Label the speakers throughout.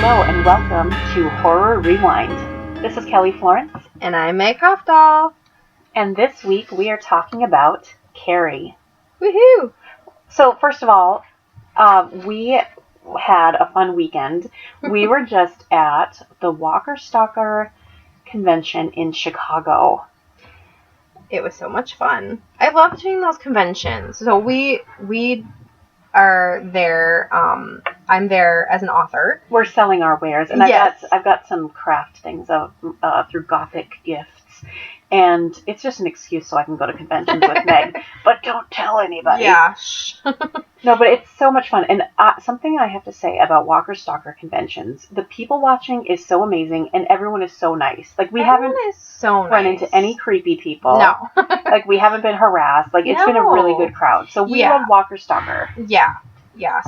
Speaker 1: Hello and welcome to Horror Rewind. This is Kelly Florence.
Speaker 2: And I'm Meg Hofdahl.
Speaker 1: And this week we are talking about Carrie.
Speaker 2: Woohoo!
Speaker 1: So first of all, we had a fun weekend. We were just at the Walker Stalker convention in Chicago.
Speaker 2: It was so much fun. I love doing those conventions. So we are there. I'm there as an author.
Speaker 1: We're selling our wares, and
Speaker 2: Yes.
Speaker 1: I've got some craft things through Gothic Gifts, and it's just an excuse so I can go to conventions with Meg. But don't tell anybody.
Speaker 2: Yeah.
Speaker 1: No, but it's so much fun, and something I have to say about Walker Stalker conventions: the people watching is so amazing, and everyone is so nice. Like
Speaker 2: Everyone is so
Speaker 1: run
Speaker 2: nice.
Speaker 1: into any creepy people.
Speaker 2: No.
Speaker 1: Like we haven't been harassed. Like it's been a really good crowd. So we love Walker Stalker.
Speaker 2: Yeah.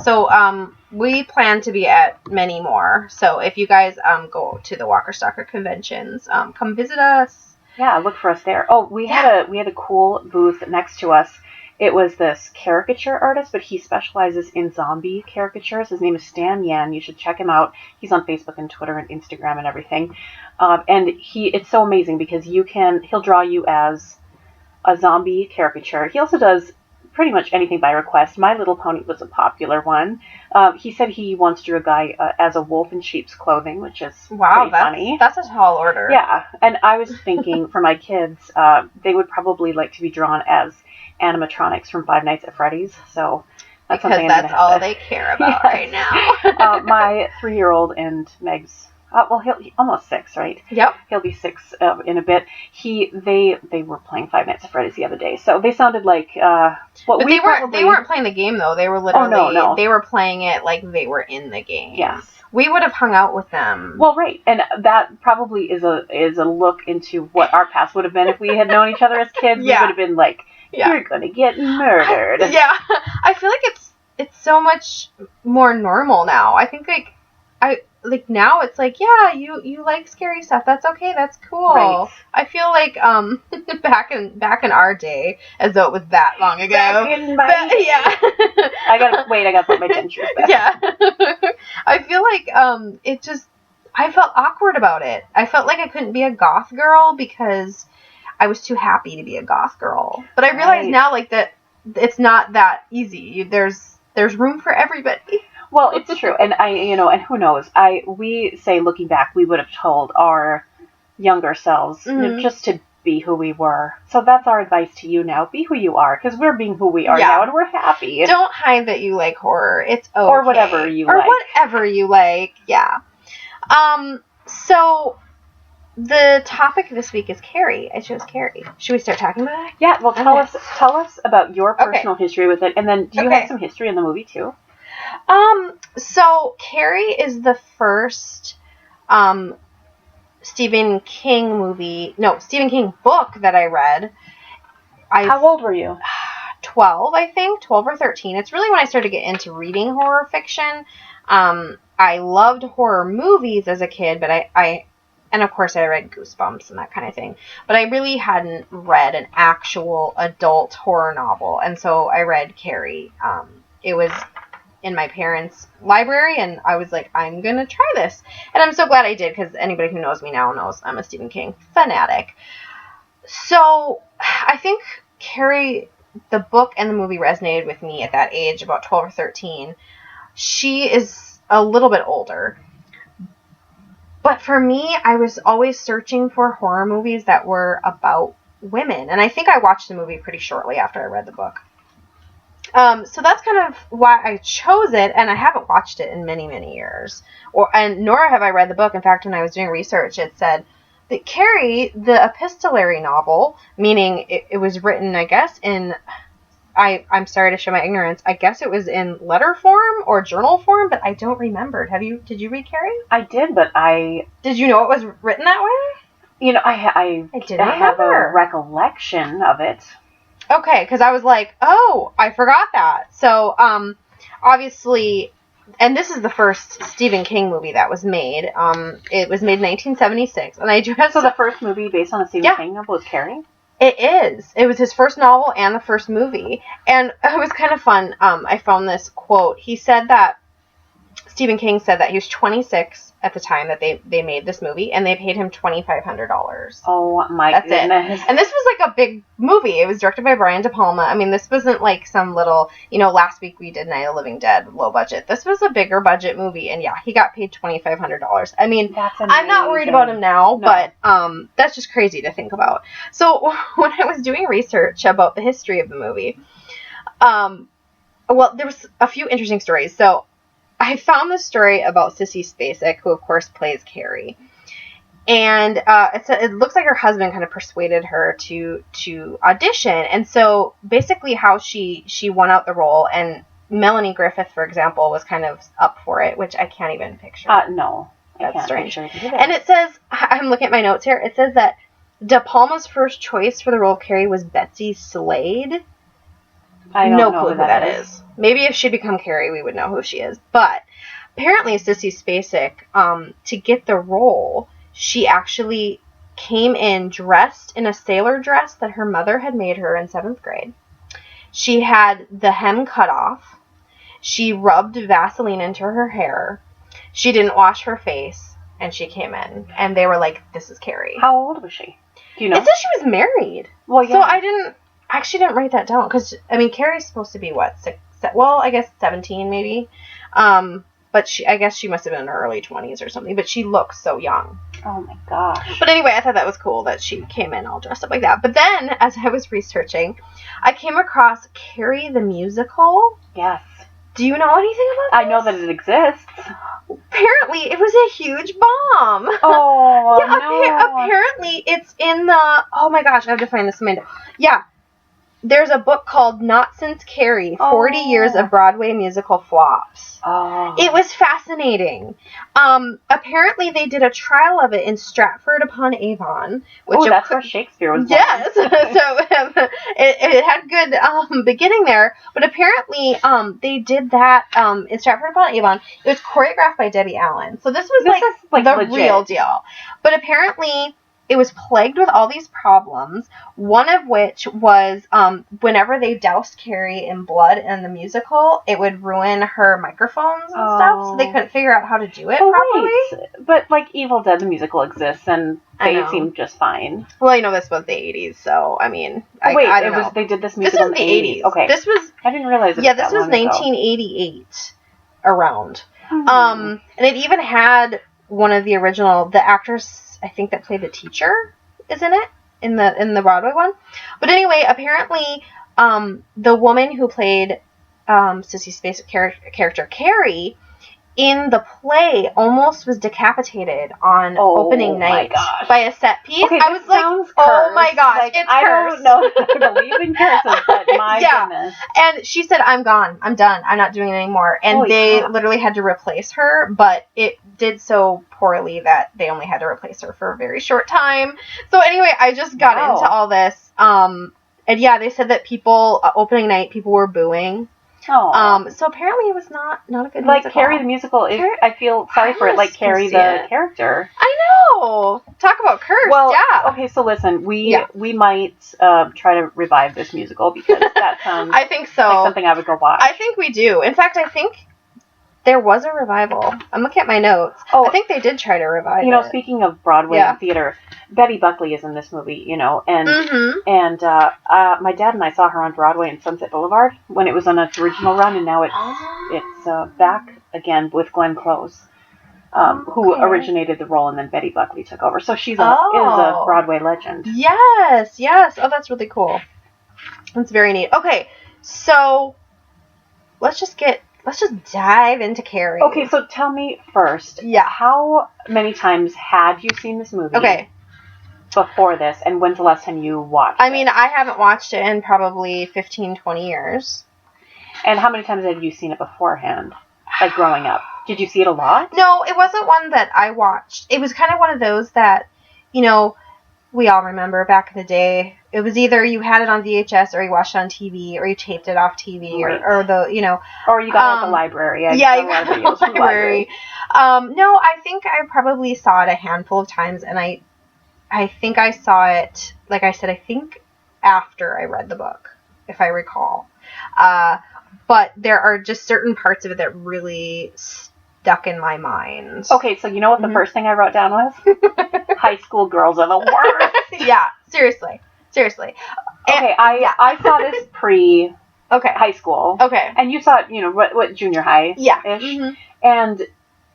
Speaker 2: So we plan to be at many more. So if you guys go to the Walker Stalker conventions, come visit us.
Speaker 1: Yeah, look for us there. Oh, we had a cool booth next to us. It was this caricature artist, but he specializes in zombie caricatures. His name is Stan Yan. You should check him out. He's on Facebook and Twitter and Instagram and everything. And it's so amazing because he'll draw you as a zombie caricature. He also does pretty much anything by request. My Little Pony was a popular one. He said he once drew a guy as a wolf in sheep's clothing, which is pretty funny.
Speaker 2: That's a tall order.
Speaker 1: Yeah, and I was thinking for my kids, they would probably like to be drawn as animatronics from Five Nights at Freddy's. So that's
Speaker 2: because
Speaker 1: something
Speaker 2: that's all they care about right now.
Speaker 1: My 3-year-old and Meg's. He's almost 6, right?
Speaker 2: Yep.
Speaker 1: He'll be 6 in a bit. They were playing Five Nights at Freddy's the other day, so they sounded like
Speaker 2: But they weren't playing the game though. They were literally
Speaker 1: no.
Speaker 2: They were playing it like they were in the game.
Speaker 1: Yes.
Speaker 2: We would have hung out with them.
Speaker 1: Well, right, and that probably is a look into what our past would have been if we had known each other as kids.
Speaker 2: Yeah.
Speaker 1: We would have been like, you're gonna get murdered.
Speaker 2: I feel like it's so much more normal now. I think now it's like, yeah, you like scary stuff. That's okay. That's cool.
Speaker 1: Right.
Speaker 2: I feel like back in our day, as though it was that long ago.
Speaker 1: I gotta put my dentures back.
Speaker 2: Yeah. I feel like I felt awkward about it. I felt like I couldn't be a goth girl because I was too happy to be a goth girl. But I realize now like that it's not that easy. There's room for everybody.
Speaker 1: Well, it's true, and and who knows? We say looking back, we would have told our younger selves just to be who we were. So that's our advice to you now: be who you are, because we're being who we are now, and we're happy.
Speaker 2: Don't hide that you like horror. It's okay.
Speaker 1: Or whatever you like.
Speaker 2: Or whatever you like. Yeah. So the topic this week is Carrie. I chose Carrie. Should we start talking about it?
Speaker 1: Yeah. Well, tell us about your personal history with it, and then do you have some history in the movie too?
Speaker 2: So Carrie is the first Stephen King book that I read.
Speaker 1: How old were you?
Speaker 2: 12, I think. 12 or 13. It's really when I started to get into reading horror fiction. I loved horror movies as a kid, but and of course I read Goosebumps and that kind of thing. But I really hadn't read an actual adult horror novel. And so I read Carrie. It was in my parents' library, and I was like, I'm gonna try this. And I'm so glad I did, because anybody who knows me now knows I'm a Stephen King fanatic. So I think Carrie, the book and the movie, resonated with me at that age, about 12 or 13. She is a little bit older. But for me, I was always searching for horror movies that were about women. And I think I watched the movie pretty shortly after I read the book. So that's kind of why I chose it, and I haven't watched it in many, many years. Nor have I read the book. In fact, when I was doing research, it said that Carrie, the epistolary novel, meaning it was written, I guess, I'm sorry to show my ignorance, I guess it was in letter form or journal form, but I don't remember. Did you read Carrie?
Speaker 1: I did, but
Speaker 2: Did you know it was written that way?
Speaker 1: I have a recollection of it.
Speaker 2: Okay, because I was like, oh, I forgot that. So, obviously, and this is the first Stephen King movie that was made. It was made in 1976, and I do have.
Speaker 1: So the first movie based on a Stephen King novel was Carrie?
Speaker 2: It is. It was his first novel and the first movie, and it was kind of fun. I found this quote. Stephen King said that he was 26 at the time that they made this movie, and they paid him $2,500.
Speaker 1: Oh my
Speaker 2: That's
Speaker 1: goodness.
Speaker 2: it. And this was like a big movie. It was directed by Brian De Palma. I mean, this wasn't like some little, last week we did Night of the Living Dead, low budget. This was a bigger budget movie, and yeah, he got paid $2,500. I mean, I'm not worried about him now, but that's just crazy to think about. So when I was doing research about the history of the movie, well, there was a few interesting stories. So I found this story about Sissy Spacek, who of course plays Carrie, and it looks like her husband kind of persuaded her to audition, and so basically how she won out the role, and Melanie Griffith, for example, was kind of up for it, which I can't even picture.
Speaker 1: No,
Speaker 2: that's strange. And it says, I'm looking at my notes here. It says that De Palma's first choice for the role of Carrie was Betsy Slade.
Speaker 1: I don't know
Speaker 2: clue who that is. Maybe if she'd become Carrie, we would know who she is. But apparently, Sissy Spacek, to get the role, she actually came in dressed in a sailor dress that her mother had made her in 7th grade. She had the hem cut off. She rubbed Vaseline into her hair. She didn't wash her face, and she came in. And they were like, "This is Carrie."
Speaker 1: How old was she? Do you know?
Speaker 2: It says she was married.
Speaker 1: Well, yeah.
Speaker 2: So I actually didn't write that down, because, I mean, Carrie's supposed to be, what, 6, well, I guess 17 maybe. But I guess she must have been in her early 20s or something, but she looks so young.
Speaker 1: Oh my gosh.
Speaker 2: But anyway, I thought that was cool that she came in all dressed up like that. But then, as I was researching, I came across Carrie the musical.
Speaker 1: Yes.
Speaker 2: Do you know anything about this?
Speaker 1: I know that it exists.
Speaker 2: Apparently, it was a huge bomb.
Speaker 1: Oh,
Speaker 2: yeah,
Speaker 1: no.
Speaker 2: Apparently, it's in the... Oh my gosh, I have to find this. Yeah. There's a book called Not Since Carrie, 40 Years of Broadway Musical Flops.
Speaker 1: Oh.
Speaker 2: It was fascinating. Apparently, they did a trial of it in Stratford-upon-Avon.
Speaker 1: That's where Shakespeare was born.
Speaker 2: Yes. So it had good beginning there. But apparently, they did that in Stratford-upon-Avon. It was choreographed by Debbie Allen. So this was like the legit. Real deal. But apparently... it was plagued with all these problems, one of which was whenever they doused Carrie in blood in the musical, it would ruin her microphones and stuff, so they couldn't figure out how to do it properly.
Speaker 1: Wait. But, like, Evil Dead, the musical exists, and they seem just fine.
Speaker 2: Well, this was the 80s, so, I mean, I don't know.
Speaker 1: They did this musical
Speaker 2: in the 80s.
Speaker 1: Okay.
Speaker 2: This was...
Speaker 1: I didn't realize it
Speaker 2: Yeah, this was 1988 around. And it even had one of the original... The actress... I think that played the teacher is in it in the Broadway one. But anyway, apparently the woman who played Sissy Spacek character Carrie in the play almost was decapitated on opening night by a set piece.
Speaker 1: Okay,
Speaker 2: I was like, oh my gosh, it's cursed.
Speaker 1: I don't know if I believe in curses, but my goodness.
Speaker 2: And she said, I'm gone. I'm done. I'm not doing it anymore. And they literally had to replace her, but it did so poorly that they only had to replace her for a very short time. So anyway, I just got into all this. And yeah, they said that people, opening night, people were booing. So apparently it was not a good musical.
Speaker 1: Like Carrie the musical, I feel sorry for it, like Carrie the character.
Speaker 2: I know! Talk about curse,
Speaker 1: well,
Speaker 2: yeah.
Speaker 1: Okay, so listen, we might try to revive this musical, because that sounds
Speaker 2: I think so.
Speaker 1: like something I would go watch.
Speaker 2: I think we do. In fact, I think there was a revival. I'm looking at my notes. I think they did try to revive it.
Speaker 1: Speaking of Broadway and theater, Betty Buckley is in this movie, and my dad and I saw her on Broadway in Sunset Boulevard when it was on its original run, and now it's back again with Glenn Close, who originated the role, and then Betty Buckley took over. So she's is a Broadway legend.
Speaker 2: Yes. Oh, that's really cool. That's very neat. Okay, so let's just dive into Carrie.
Speaker 1: Okay, so tell me first.
Speaker 2: Yeah.
Speaker 1: How many times had you seen this movie?
Speaker 2: Okay.
Speaker 1: Before this, and when's the last time you watched it?
Speaker 2: I mean, I haven't watched it in probably 15, 20 years.
Speaker 1: And how many times had you seen it beforehand? Like growing up? Did you see it a lot?
Speaker 2: No, it wasn't one that I watched. It was kind of one of those that, we all remember back in the day. It was either you had it on VHS, or you watched it on TV, or you taped it off TV,
Speaker 1: right.
Speaker 2: or the,
Speaker 1: or you got it at the library.
Speaker 2: You got it at the library. No, I think I probably saw it a handful of times, and I think I saw it, like I said, I think after I read the book, if I recall. But there are just certain parts of it that really stuck in my mind.
Speaker 1: Okay, so you know what the first thing I wrote down was? High school girls are the worst.
Speaker 2: Yeah, seriously.
Speaker 1: Okay, I saw this pre high school.
Speaker 2: Okay.
Speaker 1: And you saw it, what junior high-ish.
Speaker 2: Yeah. Mm-hmm.
Speaker 1: And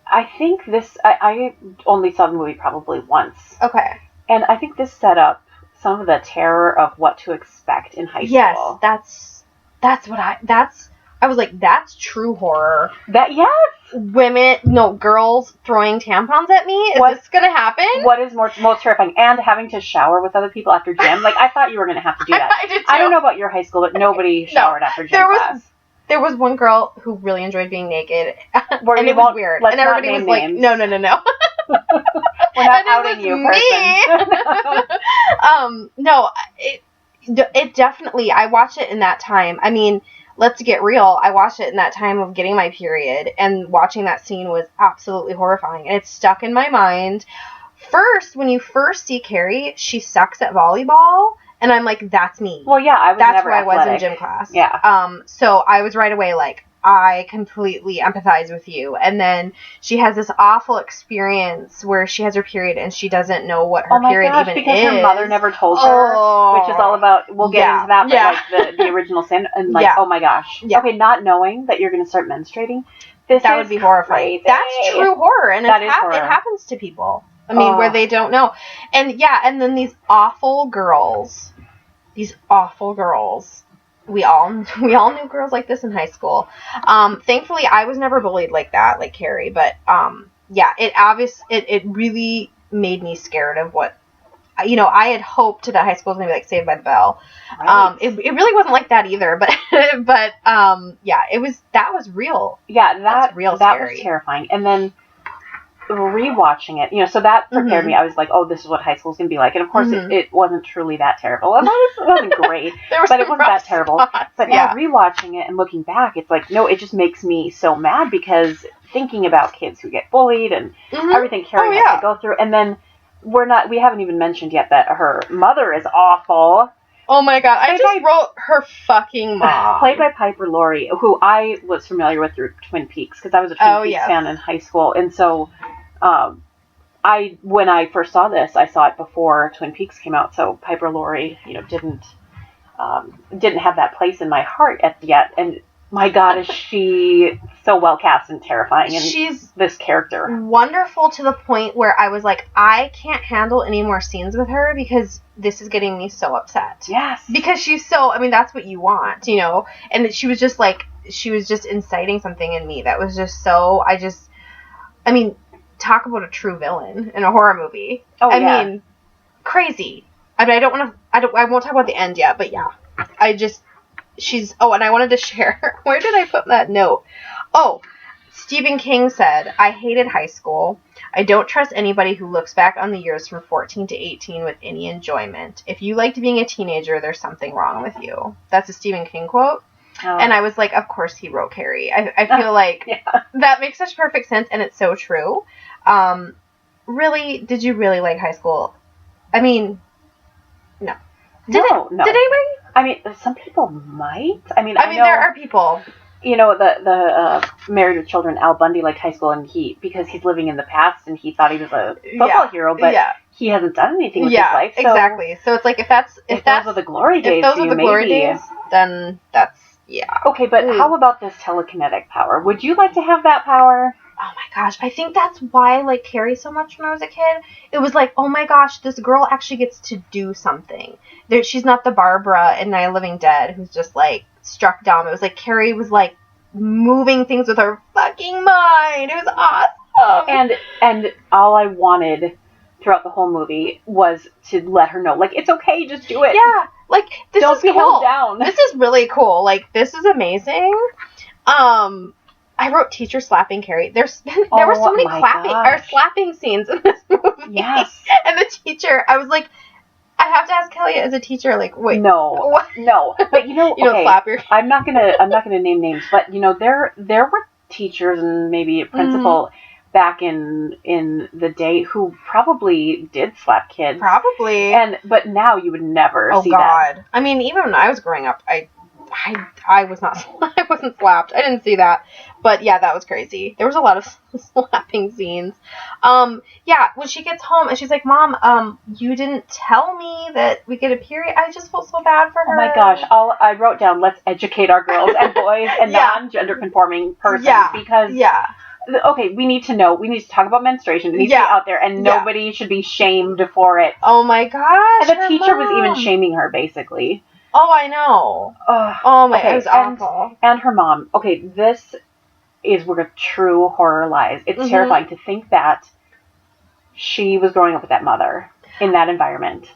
Speaker 1: I think I only saw the movie probably once.
Speaker 2: Okay.
Speaker 1: And I think this set up some of the terror of what to expect in high school.
Speaker 2: Yes, that's what I was like, that's true horror. Girls throwing tampons at me? Is this gonna happen?
Speaker 1: What is most terrifying? And having to shower with other people after gym? Like, I thought you were gonna have to do that.
Speaker 2: I did too.
Speaker 1: I don't know about your high school, but nobody showered after gym class.
Speaker 2: There was one girl who really enjoyed being naked, and it was weird.
Speaker 1: And
Speaker 2: everybody was like,
Speaker 1: names.
Speaker 2: no.
Speaker 1: We're not outing you, person.
Speaker 2: No, it definitely, I watched it in that time. I mean, let's get real. I watched it in that time of getting my period, and watching that scene was absolutely horrifying. And it's stuck in my mind. First, when you first see Carrie, she sucks at volleyball. And I'm like, that's me.
Speaker 1: Well, yeah,
Speaker 2: that's who I was in gym class.
Speaker 1: Yeah.
Speaker 2: So I was right away like, I completely empathize with you. And then she has this awful experience where she has her period and she doesn't know what her period even
Speaker 1: because
Speaker 2: is.
Speaker 1: Her mother never told her, which is all about, we'll get into that, but like the original sin. And oh my gosh. Yeah. Okay, not knowing that you're going to start menstruating. That would be horrifying.
Speaker 2: Crazy. That's true horror. And it happens to people. I mean, where they don't know. And and then these awful girls. We all knew girls like this in high school. Thankfully, I was never bullied like that, like Carrie. But it really made me scared of what, I had hoped that high school was gonna be like Saved by the Bell. Right. It really wasn't like that either. But that was real.
Speaker 1: Yeah, that
Speaker 2: scary.
Speaker 1: Was terrifying. And then rewatching it, so that prepared me. I was like, oh, this is what high school's gonna be like. And of course it wasn't truly that terrible. It wasn't great, but it wasn't that terrible. But now rewatching it and looking back, it's like, no, it just makes me so mad, because thinking about kids who get bullied and everything Carrie has to go through. And then we haven't even mentioned yet that her mother is awful.
Speaker 2: Oh my god, I just wrote her fucking mom.
Speaker 1: Played by Piper Laurie, who I was familiar with through Twin Peaks, because I was a Twin Peaks fan in high school. And so when I first saw this, I saw it before Twin Peaks came out. So Piper Laurie, didn't have that place in my heart yet. And my god, is she so well cast and terrifying. And she's this character.
Speaker 2: Wonderful to the point where I was like, I can't handle any more scenes with her, because this is getting me so upset.
Speaker 1: Yes.
Speaker 2: Because she's so, I mean, that's what you want, And she was just inciting something in me that was just so, talk about a true villain in a horror movie. Oh, I mean, crazy. I mean, I won't talk about the end yet, but yeah. And I wanted to share, where did I put that note? Oh, Stephen King said, I hated high school. I don't trust anybody who looks back on the years from 14 to 18 with any enjoyment. If you liked being a teenager, there's something wrong with you. That's a Stephen King quote. Oh. And I was like, of course he wrote Carrie. I feel like that makes such perfect sense, and it's so true. Really, did you really like high school? I mean, no. Did anybody?
Speaker 1: I mean, some people might. I mean,
Speaker 2: there are people.
Speaker 1: The Married with Children, Al Bundy liked high school, and because he's living in the past, and he thought he was a football hero, but he hasn't done anything with his life. So
Speaker 2: exactly. So it's like, if those
Speaker 1: are the glory days,
Speaker 2: then that's
Speaker 1: Okay, but how about this telekinetic power? Would you like to have that power?
Speaker 2: Oh my gosh, I think that's why I liked Carrie so much when I was a kid. It was like, oh my gosh, this girl actually gets to do something. She's not the Barbara in Night of the Living Dead who's just like struck dumb. It was like Carrie was like moving things with her fucking mind. It was awesome.
Speaker 1: And all I wanted throughout the whole movie was to let her know, like, it's okay, just do it.
Speaker 2: Yeah, like, this
Speaker 1: Don't
Speaker 2: is
Speaker 1: be
Speaker 2: cool.
Speaker 1: held down.
Speaker 2: This is really cool. Like, this is amazing. I wrote teacher slapping Carrie. There were so many slapping scenes in this movie.
Speaker 1: Yes.
Speaker 2: And the teacher, I was like, I have to ask Kelly as a teacher, like, wait.
Speaker 1: No. But you don't
Speaker 2: slap your...
Speaker 1: I'm not gonna name names, but there were teachers and maybe a principal back in the day who probably did slap kids.
Speaker 2: Probably.
Speaker 1: But now you would never see that.
Speaker 2: Oh God. I mean, even when I was growing up, I I was not, I wasn't slapped. I didn't see that. But yeah, that was crazy. There was a lot of slapping scenes. Yeah, when she gets home and she's like, Mom, you didn't tell me that we get a period. I just felt so bad for her.
Speaker 1: Oh my gosh. I wrote down, let's educate our girls and boys and non-gender conforming persons. Because, okay, we need to know. We need to talk about menstruation. It needs to be out there, and nobody should be shamed for it.
Speaker 2: Oh my gosh.
Speaker 1: And the teacher was even shaming her, basically.
Speaker 2: Oh, I know. Oh my, it was awful.
Speaker 1: And her mom. Okay, this is where true horror lies. It's terrifying to think that she was growing up with that mother in that environment.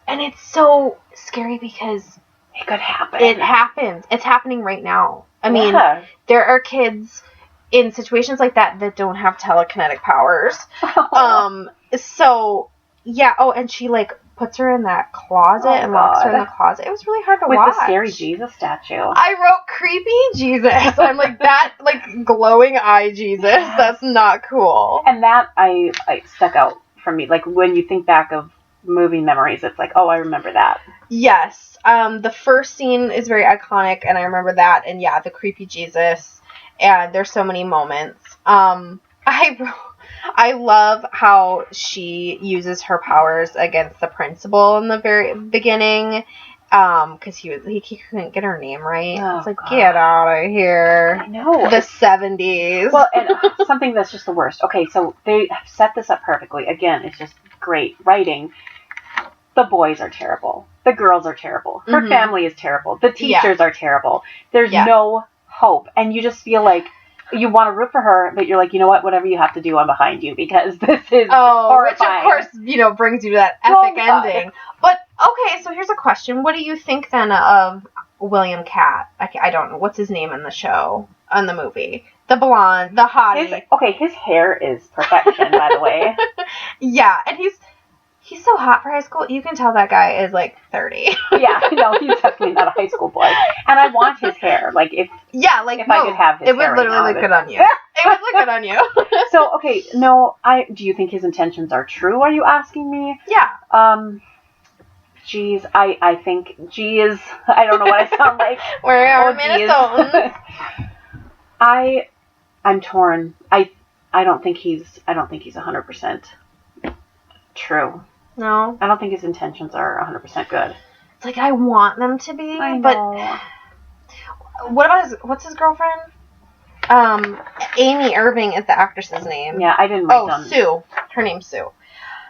Speaker 2: And it's so scary because
Speaker 1: it could happen.
Speaker 2: It happens. It's happening right now. I mean, there are kids in situations like that don't have telekinetic powers. So, yeah. Oh, and she, like, puts her in that closet and locks her in the closet. It was really hard to watch.
Speaker 1: With the scary Jesus statue.
Speaker 2: I wrote creepy Jesus. I'm like, that, like, glowing eye Jesus. That's not cool.
Speaker 1: And that, I stuck out for me. Like, when you think back of movie memories, it's like, oh, I remember that.
Speaker 2: Yes. The first scene is very iconic, and I remember that. And, yeah, the creepy Jesus. And there's so many moments. I love how she uses her powers against the principal in the very beginning, because he couldn't get her name right. It's like, get out of here.
Speaker 1: I know.
Speaker 2: The 70s.
Speaker 1: Well, and something that's just the worst. Okay, so they have set this up perfectly. Again, it's just great writing. The boys are terrible. The girls are terrible. Her family is terrible. The teachers are terrible. There's no hope. And you just feel like you want to root for her, but you're like, you know what? Whatever you have to do, I'm behind you, because this is horrifying.
Speaker 2: Which, of course, brings you to that epic ending. But, okay, so here's a question. What do you think, then, of William Catt? I don't know. What's his name in the show, in the movie? The blonde, the hottie.
Speaker 1: His hair is perfection, by the way.
Speaker 2: Yeah, and he's so hot for high school. You can tell that guy is, like, 30.
Speaker 1: Yeah, no, he's definitely not a high school boy. And I want his hair. Like, if I could have his hair.
Speaker 2: It would literally look good on you. It would look good on you.
Speaker 1: So, okay, no, do you think his intentions are true, are you asking me?
Speaker 2: Yeah.
Speaker 1: Geez, I think, I don't know what I sound like.
Speaker 2: We are Minnesotans.
Speaker 1: I'm torn. I don't think he's 100% true.
Speaker 2: No.
Speaker 1: I don't think his intentions are 100% good.
Speaker 2: It's like, I want them to be,
Speaker 1: I know.
Speaker 2: But what about what's his girlfriend? Amy Irving is the actress's name.
Speaker 1: Yeah, I didn't write down.
Speaker 2: Sue. Her name's Sue.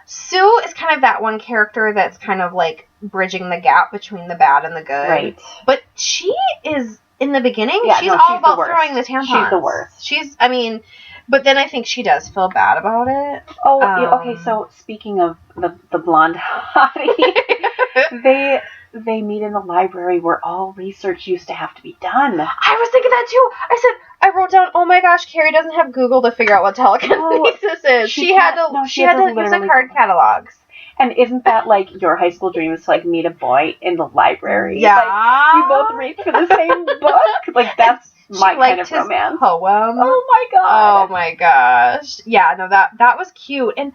Speaker 2: Sue is kind of that one character that's kind of like bridging the gap between the bad and the good.
Speaker 1: Right.
Speaker 2: But she is, in the beginning, she's all about throwing the tampons.
Speaker 1: She's the worst.
Speaker 2: But then I think she does feel bad about it.
Speaker 1: Oh, okay, so speaking of the blonde hottie, they meet in the library where all research used to have to be done.
Speaker 2: I was thinking that too. I wrote down, oh my gosh, Carrie doesn't have Google to figure out what telekinesis is. She had to use the card catalogs.
Speaker 1: And isn't that like your high school dream, is to like meet a boy in the library?
Speaker 2: Yeah.
Speaker 1: Like, you both read for the same book? Like, that's my kind of romance.
Speaker 2: Poem.
Speaker 1: Oh my god.
Speaker 2: Oh my gosh. Yeah, no, that was cute. And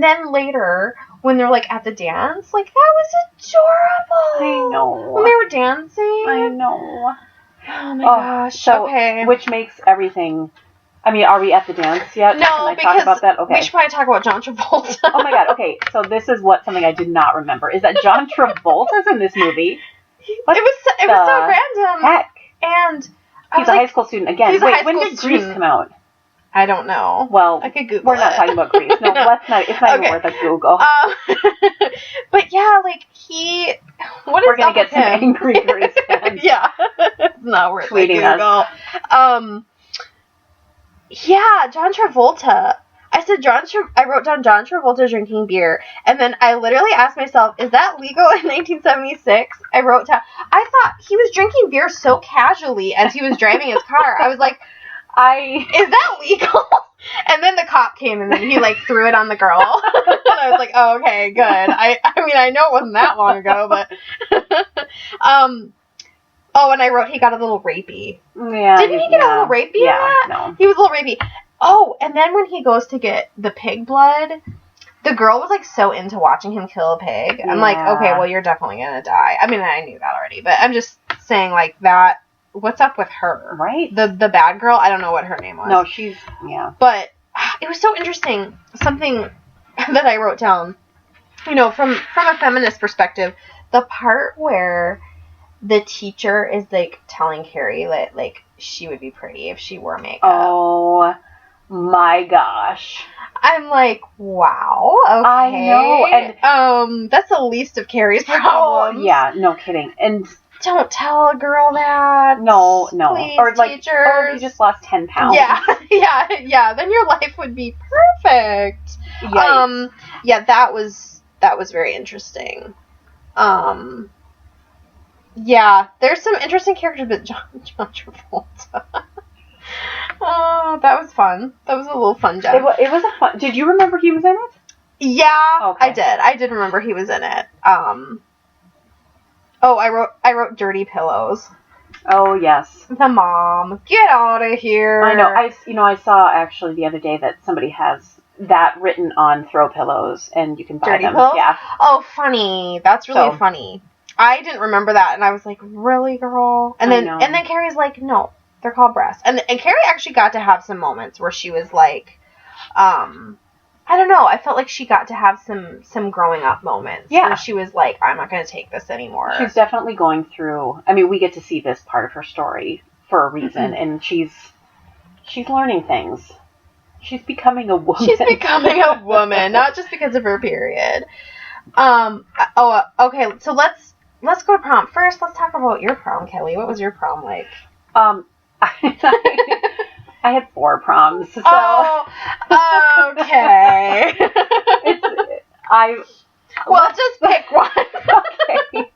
Speaker 2: then later, when they're like at the dance, like, that was adorable.
Speaker 1: I know.
Speaker 2: When they were dancing.
Speaker 1: I know.
Speaker 2: Oh my gosh.
Speaker 1: So,
Speaker 2: okay.
Speaker 1: Which makes everything. I mean, are we at the dance yet?
Speaker 2: No,
Speaker 1: Can I talk about that? Okay.
Speaker 2: We should probably talk about John Travolta.
Speaker 1: Oh my god. Okay, so this is something I did not remember, is that John Travolta's in this movie.
Speaker 2: It was so random.
Speaker 1: Heck.
Speaker 2: And
Speaker 1: he's a high school student again. Wait, when did Grease come out?
Speaker 2: I don't know.
Speaker 1: Well,
Speaker 2: I could Google
Speaker 1: we're not talking about Grease. No, let's not. It's not even worth a Google.
Speaker 2: But yeah, like
Speaker 1: we're gonna get some angry Grease fans.
Speaker 2: Yeah, it's not worth
Speaker 1: tweeting
Speaker 2: Google.
Speaker 1: us.
Speaker 2: Yeah, John Travolta. I wrote down John Travolta drinking beer, and then I literally asked myself, is that legal in 1976? I thought he was drinking beer so casually as he was driving his car. I was like, is that legal? And then the cop came, and then he like threw it on the girl. And I was like, oh, okay, good. I mean, I know it wasn't that long ago, but oh, and I wrote he got a little rapey.
Speaker 1: Yeah.
Speaker 2: Didn't he get a little rapey in that?
Speaker 1: No.
Speaker 2: He was a little rapey. Oh, and then when he goes to get the pig blood, the girl was like so into watching him kill a pig. I'm like, okay, well, you're definitely gonna die. I mean, I knew that already, but I'm just saying, like, that, what's up with her?
Speaker 1: Right.
Speaker 2: The bad girl, I don't know what her name was.
Speaker 1: No, she's, yeah.
Speaker 2: But it was so interesting. Something that I wrote down, you know, from a feminist perspective, the part where the teacher is, like, telling Carrie that, like, she would be pretty if she wore makeup.
Speaker 1: Oh, my gosh.
Speaker 2: I'm like, wow, okay.
Speaker 1: I know,
Speaker 2: and that's the least of Carrie's problems.
Speaker 1: Oh, yeah, no kidding. And
Speaker 2: don't tell a girl that.
Speaker 1: No.
Speaker 2: Please,
Speaker 1: or like,
Speaker 2: teachers.
Speaker 1: oh, you just lost 10 pounds.
Speaker 2: Yeah. Then your life would be perfect.
Speaker 1: Yikes.
Speaker 2: Yeah, that was very interesting. Yeah, there's some interesting characters, but John Travolta. Oh, that was fun. That was a little fun, Jen.
Speaker 1: It was a fun. Did you remember he was in it?
Speaker 2: Yeah,
Speaker 1: okay.
Speaker 2: I did. I did remember he was in it. Oh, I wrote Dirty Pillows.
Speaker 1: Oh, yes.
Speaker 2: The mom. Get out of here.
Speaker 1: I know. I saw actually the other day that somebody has that written on throw pillows, and you can buy
Speaker 2: Dirty
Speaker 1: them.
Speaker 2: Pillows?
Speaker 1: Yeah.
Speaker 2: Oh, funny. That's really funny. I didn't remember that, and I was like, really, girl? And then Carrie's like, no, they're called breasts. And Carrie actually got to have some moments where she was like, I don't know. I felt like she got to have some growing up moments.
Speaker 1: Yeah.
Speaker 2: Where she was like, I'm not going to take this anymore.
Speaker 1: She's definitely going through. I mean, we get to see this part of her story for a reason, and she's learning things. She's becoming a woman.
Speaker 2: She's becoming a woman, not just because of her period. Okay. So let's go to prom first. Let's talk about your prom, Kelly. What was your prom like?
Speaker 1: I had 4 proms. So.
Speaker 2: Oh, okay. Well, just pick one.
Speaker 1: Okay.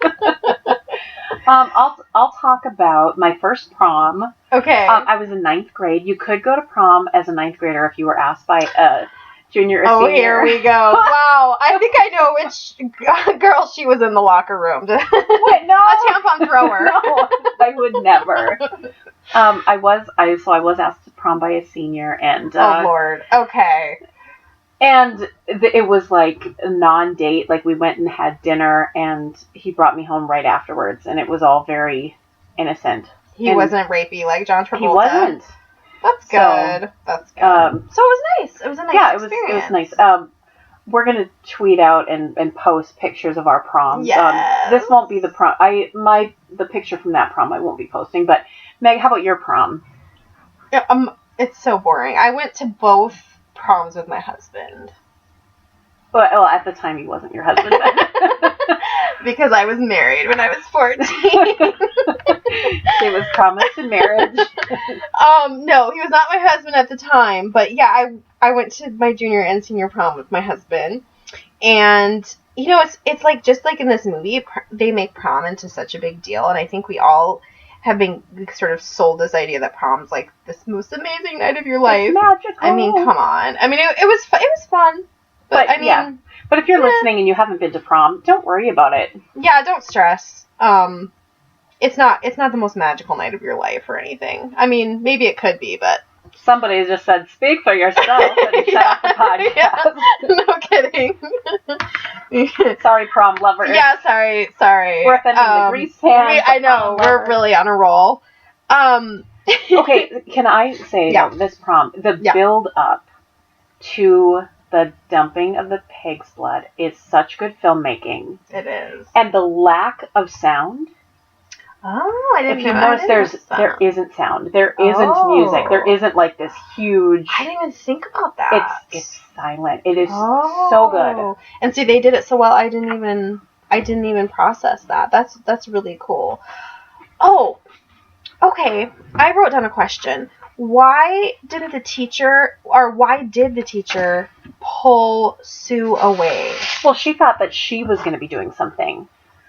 Speaker 1: I'll talk about my first prom.
Speaker 2: Okay.
Speaker 1: I was in 9th grade. You could go to prom as a 9th grader if you were asked by a junior or senior.
Speaker 2: Oh, here we go. Wow. I think I know which girl she was in the locker room.
Speaker 1: Wait, no.
Speaker 2: A tampon thrower.
Speaker 1: No, I would never. I was asked to prom by a senior, and
Speaker 2: oh Lord. Okay.
Speaker 1: And it was like a non-date. Like, we went and had dinner, and he brought me home right afterwards, and it was all very innocent.
Speaker 2: He wasn't rapey like John Travolta.
Speaker 1: He wasn't.
Speaker 2: That's good. That's good. So it was nice. It was a nice experience.
Speaker 1: It was nice. We're gonna tweet out and post pictures of our proms.
Speaker 2: Yes.
Speaker 1: This won't be the prom. The picture from that prom I won't be posting. But Meg, how about your prom?
Speaker 2: It's so boring. I went to both proms with my husband.
Speaker 1: Well, at the time he wasn't your husband.
Speaker 2: Because I was married when I was 14.
Speaker 1: He was promised in marriage.
Speaker 2: No, he was not my husband at the time. But yeah, I went to my junior and senior prom with my husband. And, you know, it's like, just like in this movie, they make prom into such a big deal. And I think we all have been sort of sold this idea that prom's like this most amazing night of your life.
Speaker 1: It's magical.
Speaker 2: I mean, come on. I mean, it was fun. But I mean,
Speaker 1: yeah. But if you're listening and you haven't been to prom, don't worry about it.
Speaker 2: Yeah, don't stress. It's not the most magical night of your life or anything. I mean, maybe it could be, but
Speaker 1: somebody just said, "Speak for yourself," and shut off the podcast.
Speaker 2: Yeah, no kidding.
Speaker 1: Sorry, prom lovers.
Speaker 2: Yeah, sorry.
Speaker 1: We're offending the grease pan.
Speaker 2: I know, we're really on a roll.
Speaker 1: Okay, can I say this prom, the build up to the dumping of the pig's blood is such good filmmaking.
Speaker 2: It is.
Speaker 1: And the lack of sound.
Speaker 2: Oh, I didn't know.
Speaker 1: If you notice, there isn't sound. There isn't music. There isn't like this huge.
Speaker 2: I didn't even think about that.
Speaker 1: It's silent. It is so good.
Speaker 2: And see, they did it so well. I didn't even process that. That's really cool. Oh, okay. I wrote down a question. Why did the teacher pull Sue away?
Speaker 1: Well, she thought that she was going to be doing something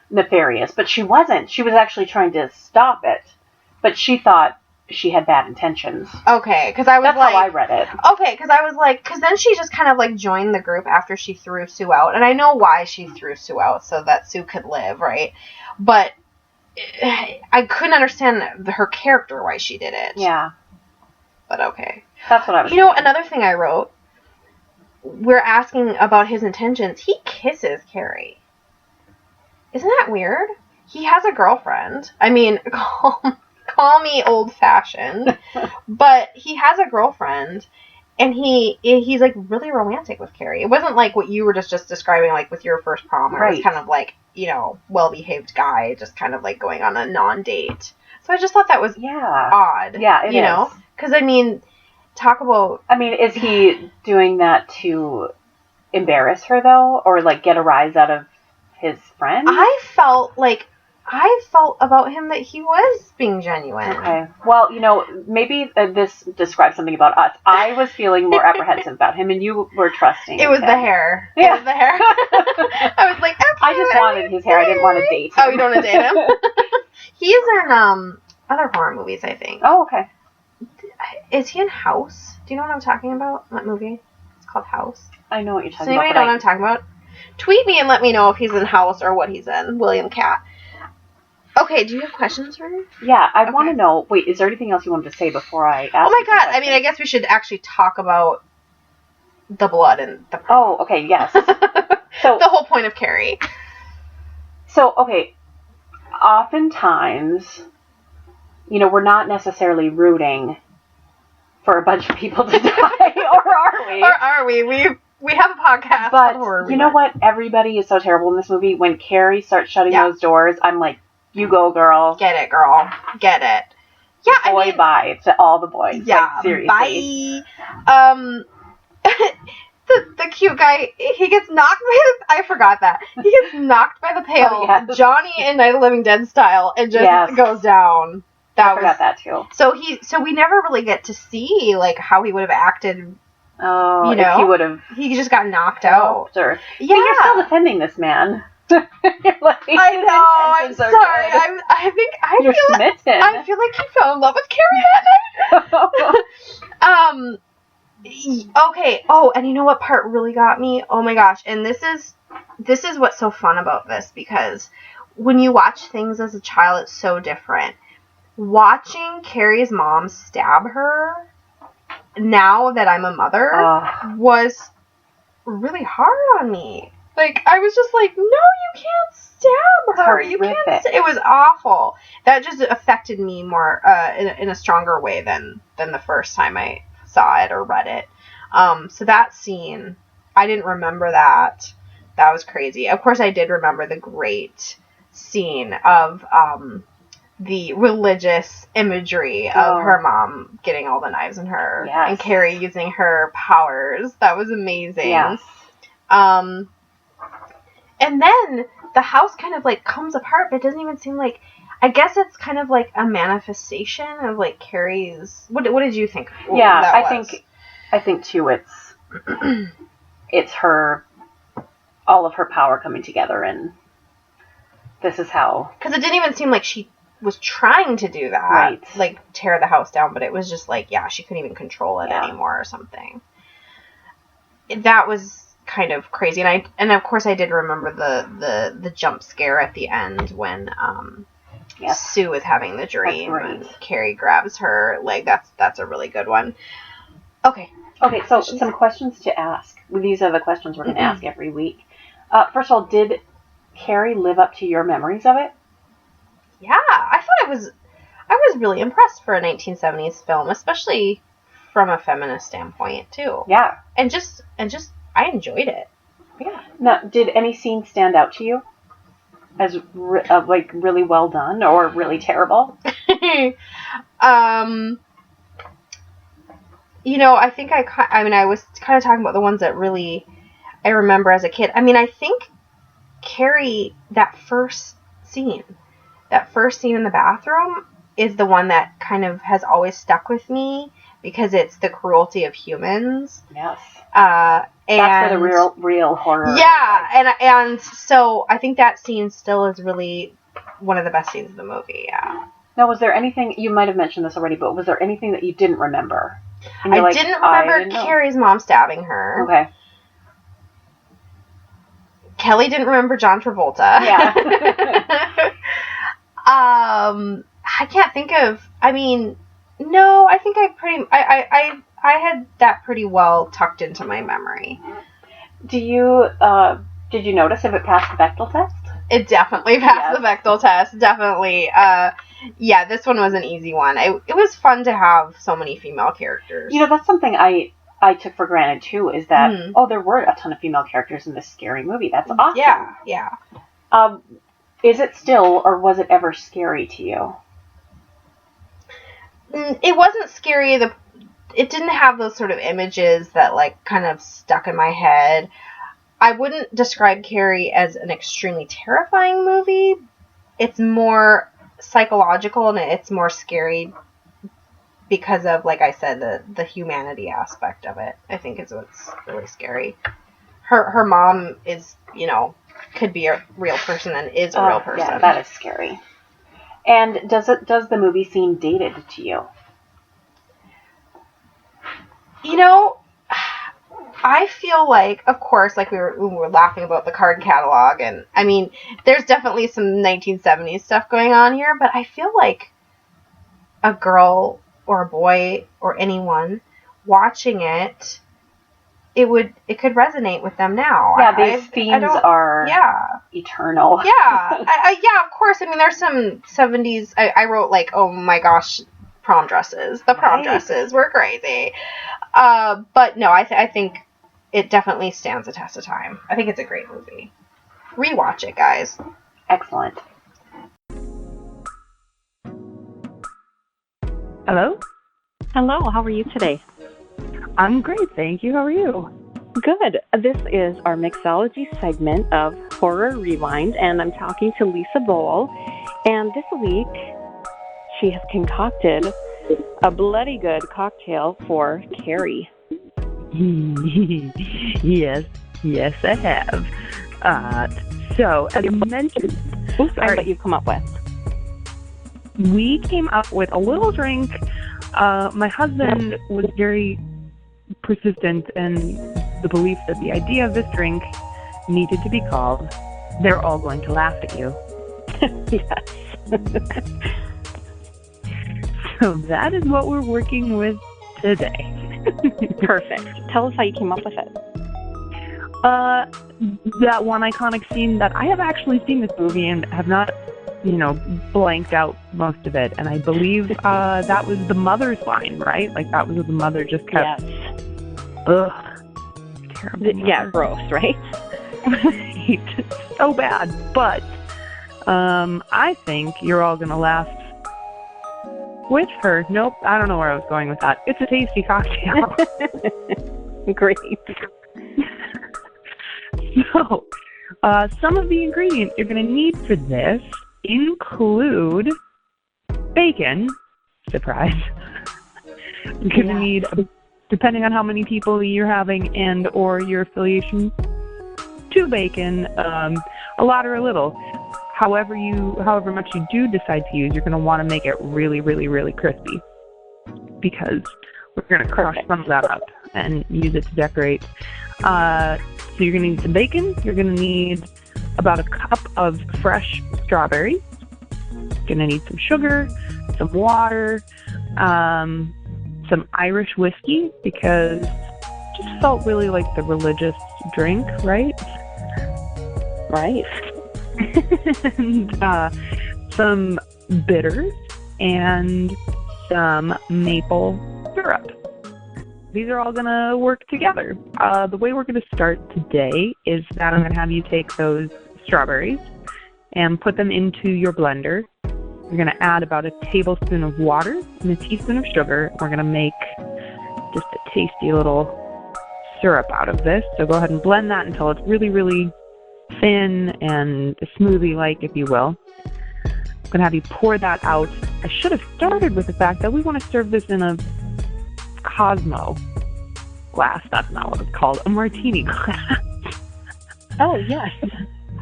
Speaker 1: nefarious, but she wasn't. She was actually trying to stop it, but she thought she had bad intentions.
Speaker 2: Okay, because I was
Speaker 1: That's how I read it.
Speaker 2: Okay, because I was like, because then she just kind of like joined the group after she threw Sue out, and I know why she threw Sue out, so that Sue could live, right? But I couldn't understand her character, why she did it.
Speaker 1: Yeah.
Speaker 2: But okay.
Speaker 1: That's what I was
Speaker 2: thinking. Another thing I wrote, we're asking about his intentions. He kisses Carrie. Isn't that weird? he has a girlfriend. I mean, call me old-fashioned, but he has a girlfriend, and he's like really romantic with Carrie. It wasn't like what you were just describing, like with your first prom, where it was kind of like, you know, well-behaved guy, just kind of like going on a non-date. So I just thought that was odd.
Speaker 1: Yeah, it
Speaker 2: you know? Because, I mean, talk about...
Speaker 1: I mean, is he doing that to embarrass her, though? Or, like, get a rise out of his friend?
Speaker 2: I felt about him that he was being genuine.
Speaker 1: Okay. Well, you know, maybe this describes something about us. I was feeling more apprehensive about him, and you were trusting
Speaker 2: It was
Speaker 1: him.
Speaker 2: the hair.
Speaker 1: Yeah.
Speaker 2: It was the hair. I was like,
Speaker 1: I just wanted his hair. I didn't want to date him.
Speaker 2: Oh, you don't want to date him? He's in other horror movies, I think.
Speaker 1: Oh, okay.
Speaker 2: Is he in House? Do you know what I'm talking about? That movie? It's called House.
Speaker 1: I know what you're talking
Speaker 2: about. Does anybody know what I'm talking about? Tweet me and let me know if he's in House or what he's in. William Cat. Okay, do you have questions for me?
Speaker 1: Yeah, I want to know. Wait, is there anything else you wanted to say before I ask?
Speaker 2: Oh my god! I mean, I guess we should actually talk about the blood and the.
Speaker 1: Oh, okay, yes. So
Speaker 2: the whole point of Carrie.
Speaker 1: So, okay, oftentimes, you know, we're not necessarily rooting for a bunch of people to die, or are we?
Speaker 2: Or are we? We have a podcast.
Speaker 1: But you know what? Everybody is so terrible in this movie. When Carrie starts shutting those doors, I'm like, you go, girl.
Speaker 2: Get it, girl. Get it. Yeah,
Speaker 1: Boy, bye to all the boys.
Speaker 2: Yeah,
Speaker 1: like, seriously.
Speaker 2: Bye. The cute guy, he gets knocked by I forgot that. He gets knocked by the pail, Johnny and Night of the Living Dead style, and just goes down.
Speaker 1: I forgot that too.
Speaker 2: So we never really get to see, like, how he would have acted.
Speaker 1: Oh,
Speaker 2: you know?
Speaker 1: If he would have.
Speaker 2: He just got knocked out.
Speaker 1: Or, yeah. You're still defending this man.
Speaker 2: Like, I know. I'm sorry. You're
Speaker 1: smitten.
Speaker 2: I feel like he fell in love with Carrie that night. Okay. Oh, and you know what part really got me? Oh my gosh. And this is what's so fun about this, because when you watch things as a child, it's so different. Watching Carrie's mom stab her, now that I'm a mother, was really hard on me. Like, I was just like, no, you can't stab her. You can't. It was awful. That just affected me more in a stronger way than the first time I saw it or read it. So that scene, I didn't remember that. That was crazy. Of course, I did remember the great scene of the religious imagery of her mom getting all the knives in her, and Carrie using her powers. That was amazing.
Speaker 1: Yes.
Speaker 2: And then the house kind of like comes apart, but it doesn't even seem like. I guess it's kind of like a manifestation of like Carrie's. What did you think?
Speaker 1: Yeah, I think too. It's her, all of her power coming together, and this is how.
Speaker 2: Because it didn't even seem like she was trying to do that, like tear the house down, but it was just like, she couldn't even control it anymore or something. That was kind of crazy, and of course I did remember the jump scare at the end when Sue is having the dream and Carrie grabs her. Like, that's a really good one. Okay,
Speaker 1: so some questions to ask. These are the questions we're going to ask every week. First of all, did Carrie live up to your memories of it?
Speaker 2: Yeah, I thought I was really impressed for a 1970s film, especially from a feminist standpoint too.
Speaker 1: Yeah.
Speaker 2: And just I enjoyed it.
Speaker 1: Yeah. Now, did any scene stand out to you as like really well done or really terrible?
Speaker 2: You know, I think I was kind of talking about the ones that really I remember as a kid. I mean, I think Carrie, that first scene in the bathroom is the one that kind of has always stuck with me, because it's the cruelty of humans.
Speaker 1: Yes.
Speaker 2: And
Speaker 1: that's where the real horror.
Speaker 2: Yeah, and so I think that scene still is really one of the best scenes of the movie. Yeah.
Speaker 1: Now, was there anything, you might have mentioned this already, but was there anything that you didn't remember?
Speaker 2: I didn't remember Carrie's mom stabbing her.
Speaker 1: Okay.
Speaker 2: Kelly didn't remember John Travolta.
Speaker 1: Yeah.
Speaker 2: I can't think of. I mean, no. I think I had that pretty well tucked into my memory.
Speaker 1: Did you notice if it passed the Bechdel test?
Speaker 2: It definitely passed
Speaker 1: Yes.
Speaker 2: the Bechdel test. Definitely. Yeah, this one was an easy one. It was fun to have so many female characters.
Speaker 1: That's something I took for granted too, is that, there were a ton of female characters in this scary movie. That's awesome.
Speaker 2: Yeah.
Speaker 1: Is it still, or was it ever scary to you?
Speaker 2: It wasn't scary. It didn't have those sort of images that like kind of stuck in my head. I wouldn't describe Carrie as an extremely terrifying movie. It's more psychological and it's more scary because of, like I said, the humanity aspect of it. I think is what's really scary. Her mom is, could be a real person and is a real person.
Speaker 1: Yeah, that is scary. And does the movie seem dated to you?
Speaker 2: I feel like, of course, like we were laughing about the card catalog, and I mean, there's definitely some 1970s stuff going on here, but I feel like a girl or a boy or anyone watching it, it could resonate with them now.
Speaker 1: Yeah, these themes are eternal.
Speaker 2: Yeah, yeah, of course. I mean, there's some 70s. I wrote like, oh my gosh, prom dresses. The prom dresses were crazy. But no, I think it definitely stands the test of time. I think it's a great movie. Rewatch it, guys.
Speaker 1: Excellent.
Speaker 3: Hello?
Speaker 4: Hello, how are you today?
Speaker 3: I'm great, thank you. How are you?
Speaker 4: Good. This is our mixology segment of Horror Rewind, and I'm talking to Lisa Bowl. And this week, she has concocted a bloody good cocktail for Carrie.
Speaker 3: Yes, I have. So, as you mentioned...
Speaker 4: What you come up with?
Speaker 3: We came up with a little drink. My husband was very persistent in the belief that the idea of this drink needed to be called "They're All Going to Laugh at You."
Speaker 4: Yes.
Speaker 3: So that is what we're working with today.
Speaker 4: Perfect. Tell us how you came up with it.
Speaker 3: That one iconic scene that I have actually seen this movie and have not, blanked out most of it. And I believe that was the mother's line, right? Like that was what the mother just kept.
Speaker 4: Yes.
Speaker 3: Ugh. Terrible.
Speaker 4: Yeah, gross, right?
Speaker 3: It's so bad. But I think you're all going to laugh with her. Nope, I don't know where I was going with that. It's a tasty cocktail.
Speaker 4: Great.
Speaker 3: So, some of the ingredients you're going to need for this include bacon. Surprise. You're going to need, depending on how many people you're having and or your affiliation to bacon, a lot or a little. However much you do decide to use, you're going to want to make it really, really, really crispy, because we're going to crush some of that up and use it to decorate. So you're going to need some bacon. You're going to need about a cup of fresh strawberries. You're going to need some sugar, some water, some Irish whiskey, because it just felt really like the religious drink, right?
Speaker 4: Right.
Speaker 3: And some bitters and some maple syrup. These are all going to work together. The way we're going to start today is that I'm going to have you take those strawberries and put them into your blender. You're going to add about a tablespoon of water and a teaspoon of sugar. We're going to make just a tasty little syrup out of this. So go ahead and blend that until it's really, really thin and smoothie-like, if you will. I'm going to have you pour that out. I should have started with the fact that we want to serve this in a Cosmo glass. That's not what it's called. A martini glass.
Speaker 4: Oh, yes.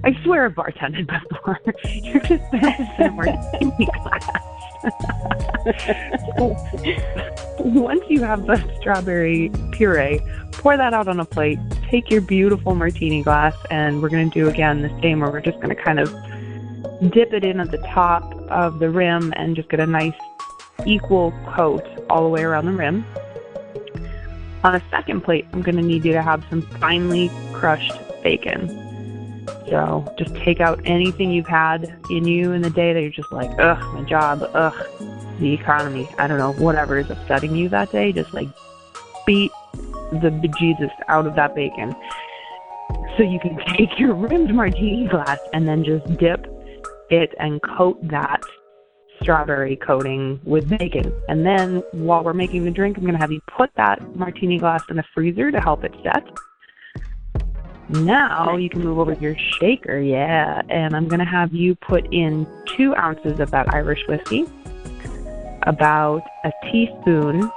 Speaker 3: I swear I've bartended before. You're just in a martini glass. Once you have the strawberry puree, pour that out on a plate. Take your beautiful martini glass, and we're going to do again the same, where we're just going to kind of dip it in at the top of the rim and just get a nice equal coat all the way around the rim. On a second plate, I'm going to need you to have some finely crushed bacon. So just take out anything you've had in you in the day that you're just like, ugh, my job, ugh, the economy, I don't know, whatever is upsetting you that day. Just like beat the bejesus out of that bacon. So you can take your rimmed martini glass and then just dip it and coat that strawberry coating with bacon. And then while we're making the drink, I'm going to have you put that martini glass in the freezer to help it set. Now you can move over to your shaker, and I'm going to have you put in 2 ounces of that Irish whiskey, about a teaspoon,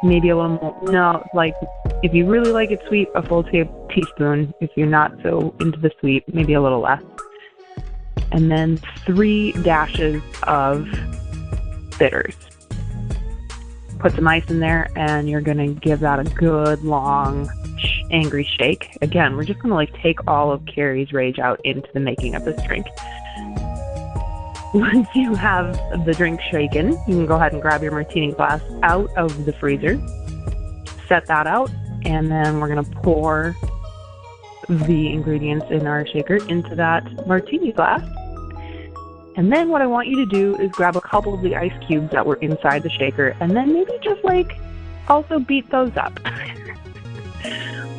Speaker 3: maybe a little more, no, like if you really like it sweet, a full teaspoon. If you're not so into the sweet, maybe a little less. And then 3 dashes of bitters. Put some ice in there, and you're going to give that a good, long, angry shake. Again, we're just going to like take all of Carrie's rage out into the making of this drink. Once you have the drink shaken, you can go ahead and grab your martini glass out of the freezer, set that out, and then we're going to pour the ingredients in our shaker into that martini glass. And then what I want you to do is grab a couple of the ice cubes that were inside the shaker, and then maybe just like also beat those up.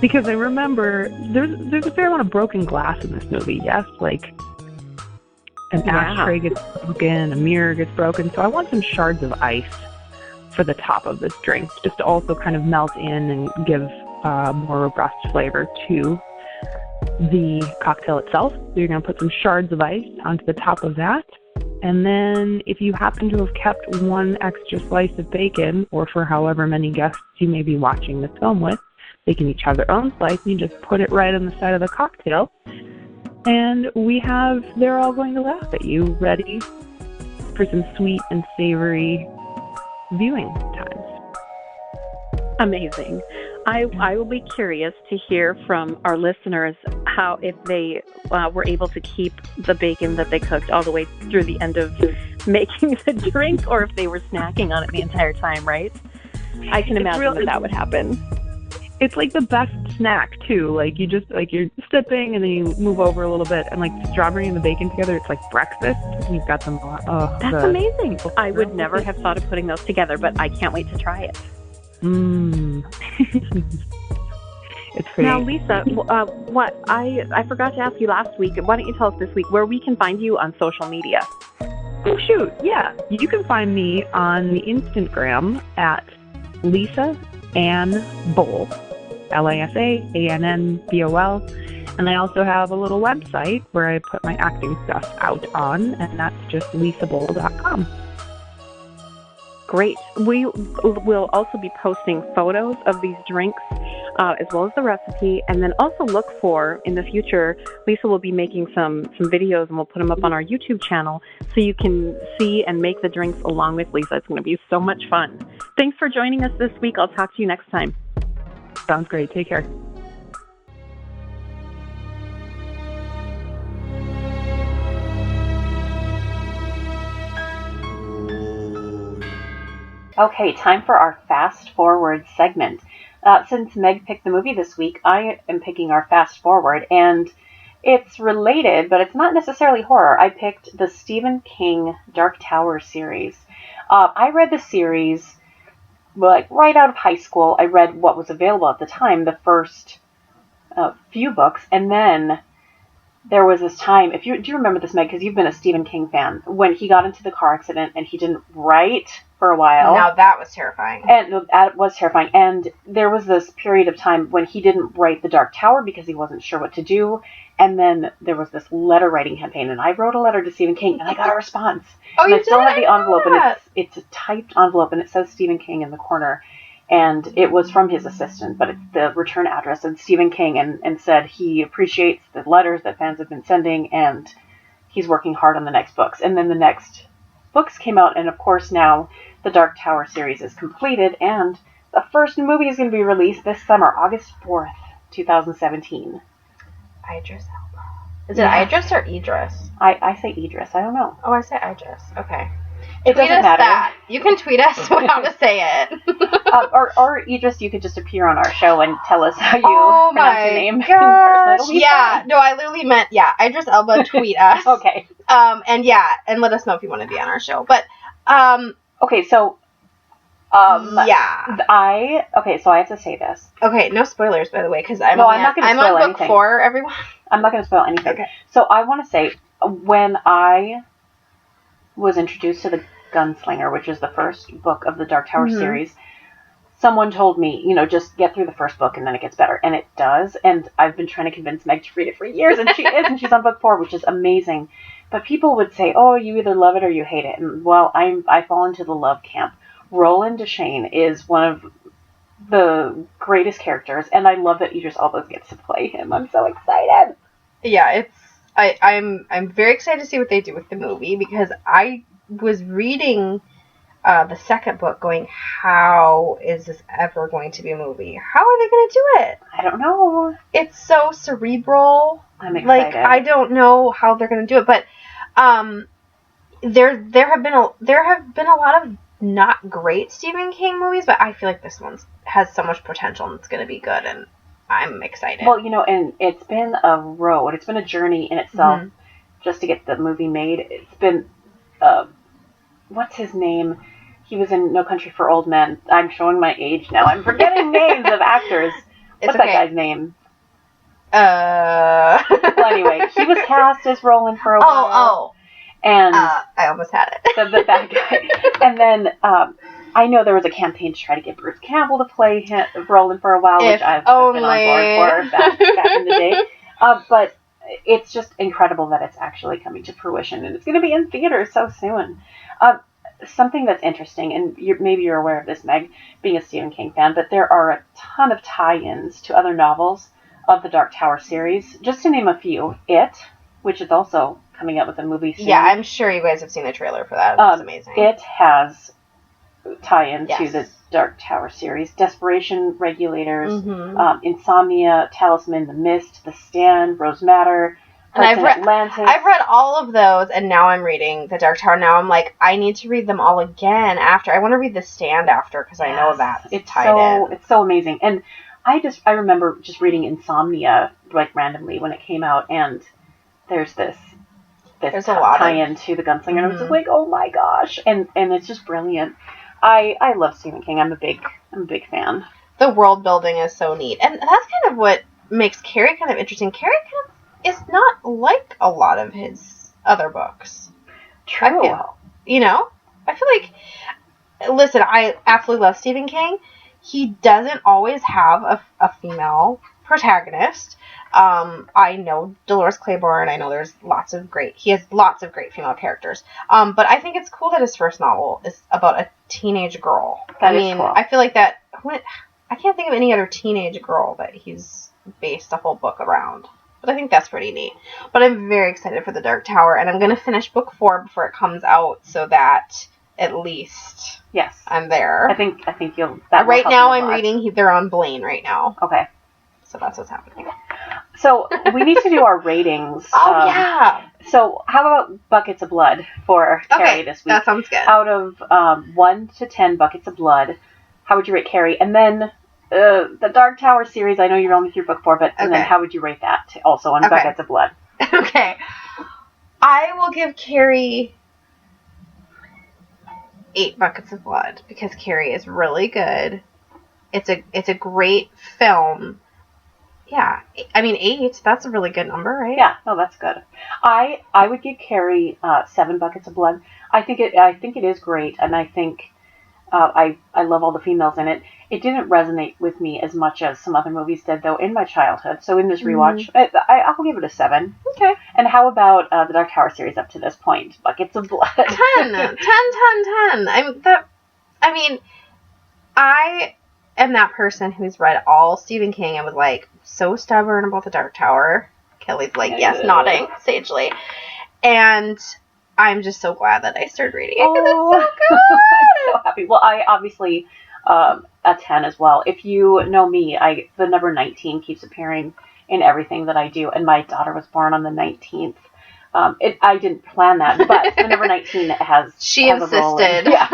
Speaker 3: Because I remember there's a fair amount of broken glass in this movie, yes? Like an ashtray gets broken, a mirror gets broken. So I want some shards of ice for the top of this drink, just to also kind of melt in and give more robust flavor to the cocktail itself. So you're going to put some shards of ice onto the top of that. And then if you happen to have kept 1 extra slice of bacon, or for however many guests you may be watching this film with, they can each have their own slice, and you just put it right on the side of the cocktail. And they're all going to laugh at you, ready for some sweet and savory viewing times.
Speaker 4: Amazing. I will be curious to hear from our listeners how, if they were able to keep the bacon that they cooked all the way through the end of making the drink, or if they were snacking on it the entire time, right? I can imagine that would happen.
Speaker 3: It's like the best snack too. Like you're sipping and then you move over a little bit, and like the strawberry and the bacon together, it's like breakfast. You've got them.
Speaker 4: That's amazing. I would never have thought of putting those together, but I can't wait to try it.
Speaker 3: It's great.
Speaker 4: Now, Lisa, what I forgot to ask you last week. Why don't you tell us this week where we can find you on social media?
Speaker 3: Oh shoot, yeah. You can find me on the Instagram at Lisa Ann Bowl, LisaAnnBol, and I also have a little website where I put my acting stuff out on, and that's just lisabowl.com.
Speaker 4: Great. We will also be posting photos of these drinks as well as the recipe, and then also look for, in the future, Lisa will be making some videos, and we'll put them up on our YouTube channel so you can see and make the drinks along with Lisa. It's going to be so much fun. Thanks for joining us this week. I'll talk to you next time.
Speaker 3: Sounds great. Take care.
Speaker 1: Okay, time for our fast forward segment. Since Meg picked the movie this week, I am picking our fast forward, and it's related, but it's not necessarily horror. I picked the Stephen King Dark Tower series. I read the series like right out of high school. I read what was available at the time, the first few books, and then there was this time, do you remember this, Meg, because you've been a Stephen King fan, when he got into the car accident and he didn't write for a while.
Speaker 2: Now that was terrifying.
Speaker 1: And that was terrifying. And there was this period of time when he didn't write The Dark Tower because he wasn't sure what to do. And then there was this letter writing campaign, and I wrote a letter to Stephen King, and I got a response.
Speaker 2: Oh,
Speaker 1: and
Speaker 2: you
Speaker 1: I still
Speaker 2: did?
Speaker 1: have the envelope, and it's a typed envelope, and it says Stephen King in the corner. And it was from his assistant, but it's the return address of Stephen King, and said he appreciates the letters that fans have been sending, and he's working hard on the next books. And then the next books came out, and of course now the Dark Tower series is completed, and the first movie is going to be released this summer, August 4th, 2017.
Speaker 2: Idris Elba. Is it Idris or Idris?
Speaker 1: I say Idris. I don't know.
Speaker 2: Oh, I say Idris. Okay.
Speaker 1: It
Speaker 2: tweet
Speaker 1: doesn't
Speaker 2: us
Speaker 1: matter.
Speaker 2: that. You can tweet us how to say it.
Speaker 1: Or you could just appear on our show and tell us how you
Speaker 2: Oh
Speaker 1: pronounce your
Speaker 2: my
Speaker 1: name
Speaker 2: gosh.
Speaker 1: in person. It'll be
Speaker 2: Yeah.
Speaker 1: fun.
Speaker 2: No, I literally meant, Idris Elba, tweet us.
Speaker 1: Okay.
Speaker 2: And let us know if you want to be on our show. But,
Speaker 1: Okay, so,
Speaker 2: yeah.
Speaker 1: So I have to say this.
Speaker 2: Okay, no spoilers, by the way, because I'm
Speaker 1: not going to spoil
Speaker 2: on book
Speaker 1: anything.
Speaker 2: 4, everyone.
Speaker 1: I'm not going to spoil anything.
Speaker 2: Okay.
Speaker 1: So I want to say, when I was introduced to The Gunslinger, which is the first book of the Dark Tower series, someone told me, just get through the first book and then it gets better. And it does. And I've been trying to convince Meg to read it for years, and she is, and she's on book 4, which is amazing. But people would say, oh, you either love it or you hate it. And, well, I fall into the love camp. Roland Deschain is one of the greatest characters, and I love that Idris Elba gets to play him. I'm so excited.
Speaker 2: Yeah, I'm very excited to see what they do with the movie, because I was reading the second book going, how is this ever going to be a movie? How are they going to do it?
Speaker 1: I don't know.
Speaker 2: It's so cerebral.
Speaker 1: I'm excited.
Speaker 2: I don't know how they're going to do it, but there have been a lot of not great Stephen King movies, but I feel like this one has so much potential and it's going to be good, and I'm excited.
Speaker 1: Well, and it's been a road. It's been a journey in itself just to get the movie made. It's been, what's his name? He was in No Country for Old Men. I'm showing my age now. I'm forgetting names of actors. What's that guy's name? Well, anyway, he was cast as Roland for a while. And
Speaker 2: I almost had it.
Speaker 1: the bad guy. And then I know there was a campaign to try to get Bruce Campbell to play Roland for a while, which I've been on board for back in the day. But it's just incredible that it's actually coming to fruition, and it's going to be in theaters so soon. Something that's interesting, and maybe you're aware of this, Meg, being a Stephen King fan, but there are a ton of tie-ins to other novels of the Dark Tower series. Just to name a few, It, which is also coming out with a movie soon.
Speaker 2: Yeah, I'm sure you guys have seen the trailer for that. It's amazing.
Speaker 1: It has tie-in to the Dark Tower series. Desperation, Regulators, Insomnia, Talisman, The Mist, The Stand, Rose Matter,
Speaker 2: and
Speaker 1: Atlantis.
Speaker 2: I've read all of those, and now I'm reading The Dark Tower. Now I'm like, I need to read them all again after. I want to read The Stand after, because I know that it's tied in. It's
Speaker 1: so amazing. And I remember just reading Insomnia, like, randomly when it came out, and there's this tie-in to The Gunslinger, and I was just like, oh my gosh. And it's just brilliant. I love Stephen King. I'm a big fan.
Speaker 2: The world building is so neat. And that's kind of what makes Carrie kind of interesting. Carrie kind of is not like a lot of his other books.
Speaker 1: True.
Speaker 2: I feel like, listen, I absolutely love Stephen King. He doesn't always have a female protagonist. I know Dolores Claiborne. I know he has lots of great female characters. But I think it's cool that his first novel is about a teenage girl.
Speaker 1: That is cool.
Speaker 2: I feel like that, I can't think of any other teenage girl that he's based a whole book around. But I think that's pretty neat. But I'm very excited for The Dark Tower, and I'm going to finish book 4 before it comes out, so that at least I'm there.
Speaker 1: I think you'll.
Speaker 2: Right now I'm reading They're on Blaine right now.
Speaker 1: Okay.
Speaker 2: So that's what's happening.
Speaker 1: So we need to do our ratings.
Speaker 2: Yeah.
Speaker 1: So how about buckets of blood for Carrie this week?
Speaker 2: That sounds good.
Speaker 1: Out of 1 to 10 buckets of blood, how would you rate Carrie? And then the Dark Tower series, I know you're only through book 4, but and then how would you rate that also on buckets of blood?
Speaker 2: Okay. I will give Carrie 8 buckets of blood, because Carrie is really good. It's a great film. Yeah, I mean 8. That's a really good number, right?
Speaker 1: Yeah, no, that's good. I would give Carrie 7 buckets of blood. I think it is great, and I think I love all the females in it. It didn't resonate with me as much as some other movies did, though, in my childhood. So in this rewatch, I'll give it a 7.
Speaker 2: Okay.
Speaker 1: And how about the Dark Tower series up to this point? Buckets of blood.
Speaker 2: 10. 10. I am that person who's read all Stephen King and was like so stubborn about the Dark Tower. Kelly's like, yes, nodding sagely. And I'm just so glad that I started reading it, because it's so good.
Speaker 1: I'm so happy. Well, I obviously a 10 as well. If you know me, the number 19 keeps appearing in everything that I do, and my daughter was born on the 19th I didn't plan that, but the number 19 has
Speaker 2: She
Speaker 1: has a role in-
Speaker 2: insisted.
Speaker 1: Yeah.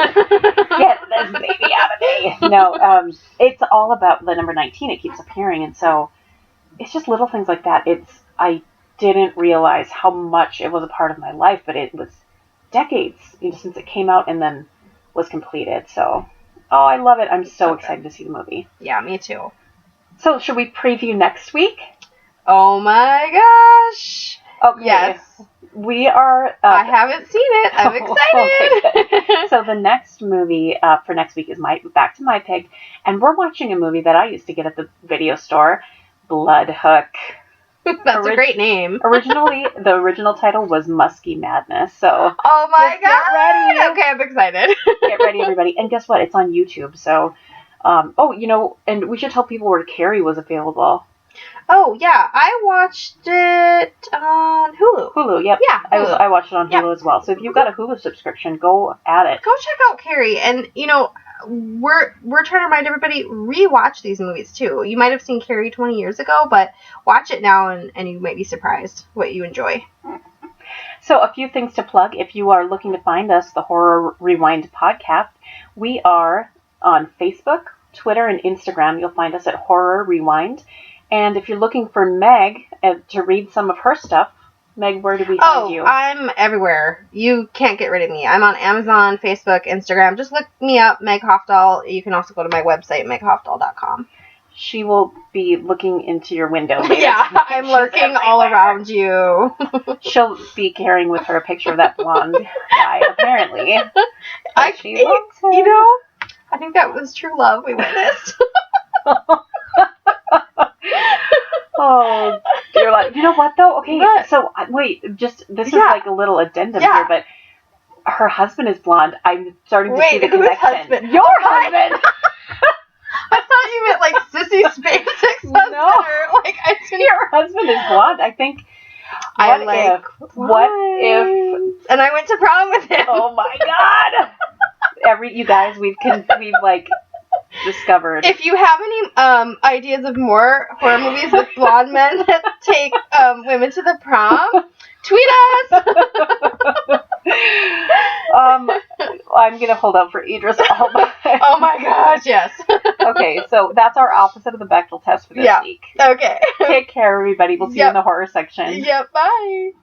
Speaker 1: Get this baby out of me. No, it's all about the number 19. It keeps appearing, and so it's just little things like that. I didn't realize how much it was a part of my life, but it was decades, since it came out and then was completed. So, I love it. I'm so excited to see the movie.
Speaker 2: Yeah, me too.
Speaker 1: So, should we preview next week?
Speaker 2: Oh my gosh.
Speaker 1: Okay.
Speaker 2: Yes.
Speaker 1: We are...
Speaker 2: I haven't seen it. I'm excited.
Speaker 1: Okay. So the next movie for next week is Back to My Pig, and we're watching a movie that I used to get at the video store, Blood Hook.
Speaker 2: That's a great name.
Speaker 1: Originally, the original title was Musky Madness, so...
Speaker 2: Oh my
Speaker 1: Get
Speaker 2: god!
Speaker 1: ready.
Speaker 2: Okay, I'm excited.
Speaker 1: Get ready, everybody. And guess what? It's on YouTube, so... and we should tell people where Carrie was available.
Speaker 2: Oh, yeah. I watched it on Hulu.
Speaker 1: Hulu, yep.
Speaker 2: Yeah, Hulu.
Speaker 1: I watched it on Hulu as well. So if you've got a Hulu subscription, go at it.
Speaker 2: Go check out Carrie. And, we're trying to remind everybody, rewatch these movies, too. You might have seen Carrie 20 years ago, but watch it now, and you might be surprised what you enjoy.
Speaker 1: So a few things to plug. If you are looking to find us, the Horror Rewind podcast, we are on Facebook, Twitter, and Instagram. You'll find us at Horror Rewind. And if you're looking for Meg to read some of her stuff, Meg, where do we find you?
Speaker 2: I'm everywhere. You can't get rid of me. I'm on Amazon, Facebook, Instagram. Just look me up, Meg Hofdahl. You can also go to my website, meghofdahl.com.
Speaker 1: She will be looking into your window later.
Speaker 2: Yeah, I'm lurking all around you.
Speaker 1: She'll be carrying with her a picture of that blonde guy, apparently. I
Speaker 2: think that was true love we witnessed.
Speaker 1: Oh, dear life. You know what, though? Okay, so, wait, this is like a little addendum here, but her husband is blonde. I'm starting to see the connection.
Speaker 2: Husband?
Speaker 1: Your husband!
Speaker 2: I thought you meant, like, Sissy Spacek's husband.
Speaker 1: No. Your husband is blonde. I think... What if...
Speaker 2: And I went to prom with him.
Speaker 1: Oh, my God! You guys, we've discovered.
Speaker 2: If you have any ideas of more horror movies with blonde men that take women to the prom, tweet us.
Speaker 1: I'm gonna hold out for Idris Elba.
Speaker 2: Oh my gosh, yes.
Speaker 1: Okay, so that's our opposite of the Bechdel test for this week.
Speaker 2: Okay.
Speaker 1: Take care, everybody. We'll see you in the horror section.
Speaker 2: Yep. Bye.